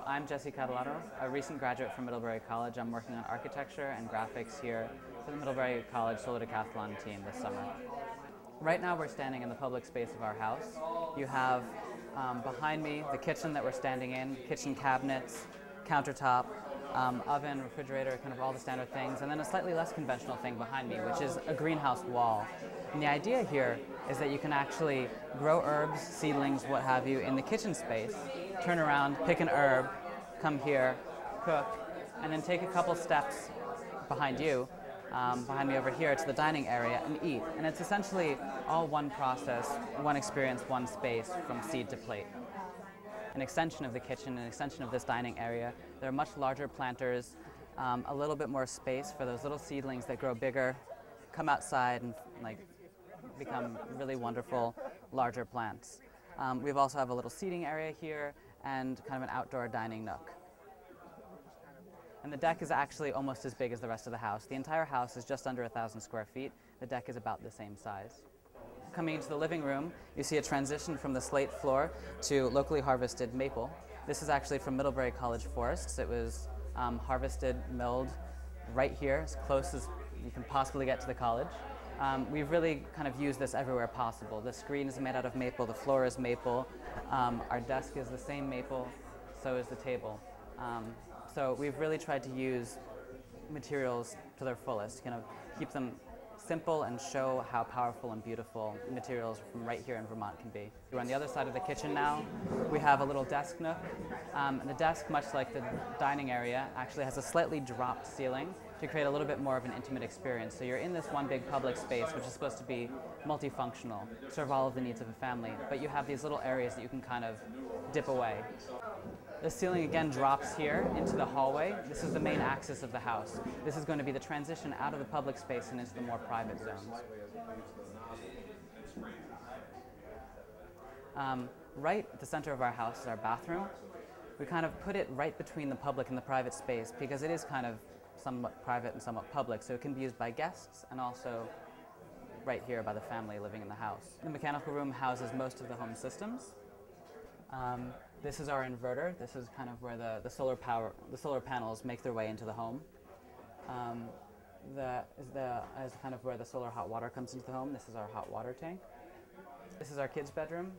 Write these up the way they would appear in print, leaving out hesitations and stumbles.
I'm Jesse Catalano, a recent graduate from Middlebury College. I'm working on architecture and graphics here for the Middlebury College Solar Decathlon team this summer. Right now we're standing in the public space of our house. You have behind me the kitchen that we're standing in, kitchen cabinets, countertop, oven, refrigerator, kind of all the standard things, and then a slightly less conventional thing behind me, which is a greenhouse wall. And the idea here is that you can actually grow herbs, seedlings, what have you, in the kitchen space, turn around, pick an herb, come here, cook, and then take a couple steps behind you, behind me over here, to the dining area and eat. And it's essentially all one process, one experience, one space from seed to plate. An extension of the kitchen, an extension of this dining area. There are much larger planters, a little bit more space for those little seedlings that grow bigger, come outside and become really wonderful, larger plants. We also have a little seating area here and kind of an outdoor dining nook. And the deck is actually almost as big as the rest of the house. The entire house is just under 1,000 square feet. The deck is about the same size. Coming into the living room, you see a transition from the slate floor to locally harvested maple. This is actually from Middlebury College forests. It was harvested, milled right here, as close as you can possibly get to the college. We've really kind of used this everywhere possible. The screen is made out of maple, the floor is maple, our desk is the same maple, so is the table. So we've really tried to use materials to their fullest, kind of keep them simple and show how powerful and beautiful materials from right here in Vermont can be. We're on the other side of the kitchen now. We have a little desk nook. The desk, much like the dining area, actually has a slightly dropped ceiling to create a little bit more of an intimate experience. So you're in this one big public space, which is supposed to be multifunctional, serve all of the needs of a family, but you have these little areas that you can kind of dip away. The ceiling again drops here into the hallway. This is the main axis of the house. This is going to be the transition out of the public space and into the more private zones. Right at the center of our house is our bathroom. We kind of put it right between the public and the private space because it is kind of somewhat private and somewhat public, so it can be used by guests and also right here by the family living in the house. The mechanical room houses most of the home systems. This is our inverter. This is kind of where the solar panels make their way into the home. Is kind of where the solar hot water comes into the home. This is our hot water tank. This is our kids' bedroom.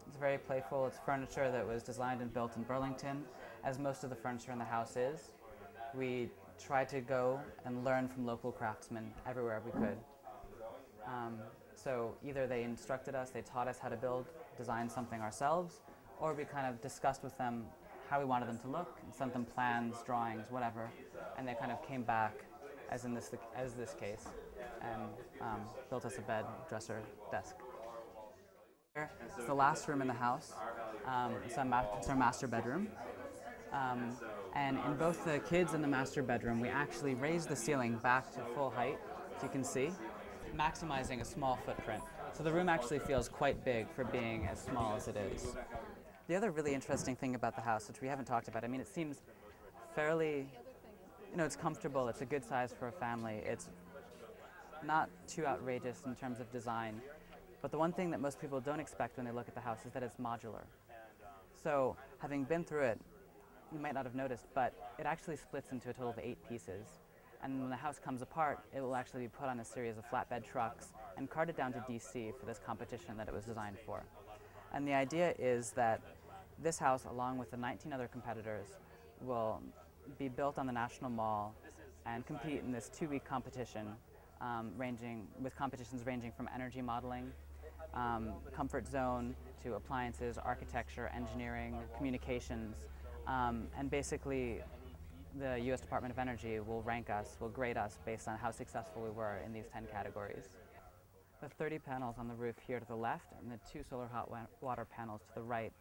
It's very playful. It's furniture that was designed and built in Burlington, as most of the furniture in the house is. We try to go and learn from local craftsmen everywhere we could. So either they instructed us, they taught us how to design something ourselves, or we kind of discussed with them how we wanted them to look and sent them plans, drawings, whatever, and they kind of came back, as this case, and built us a bed, dresser, desk. It's the last room in the house. It's our master bedroom. And in both the kids and the master bedroom, we actually raised the ceiling back to full height, as you can see, maximizing a small footprint. So the room actually feels quite big for being as small as it is. The other really interesting thing about the house, which we haven't talked about, I mean, it seems fairly, it's comfortable, it's a good size for a family, it's not too outrageous in terms of design, but the one thing that most people don't expect when they look at the house is that it's modular. So having been through it, you might not have noticed, but it actually splits into a total of 8 pieces. And when the house comes apart, it will actually be put on a series of flatbed trucks and carted down to DC for this competition that it was designed for. And the idea is that this house, along with the 19 other competitors, will be built on the National Mall and compete in this 2-week competition, with competitions ranging from energy modeling, comfort zone, to appliances, architecture, engineering, communications, and basically the U.S. Department of Energy will grade us based on how successful we were in these 10 categories. The 30 panels on the roof here to the left and the 2 solar hot water panels to the right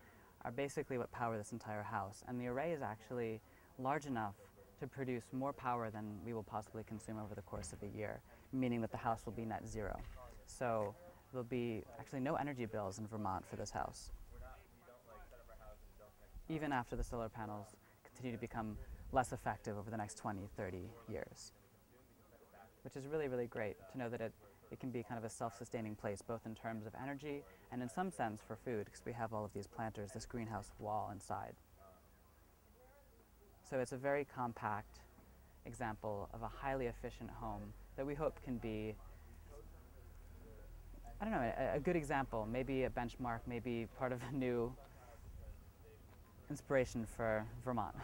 are basically what power this entire house. And the array is actually large enough to produce more power than we will possibly consume over the course of a year, meaning that the house will be net zero. So there'll be actually no energy bills in Vermont for this house, even after the solar panels continue to become less effective over the next 20, 30 years, which is really, really great to know that it it can be kind of a self-sustaining place, both in terms of energy and in some sense for food, because we have all of these planters, this greenhouse wall inside. So it's a very compact example of a highly efficient home that we hope can be, I don't know, a good example, maybe a benchmark, maybe part of a new inspiration for Vermont.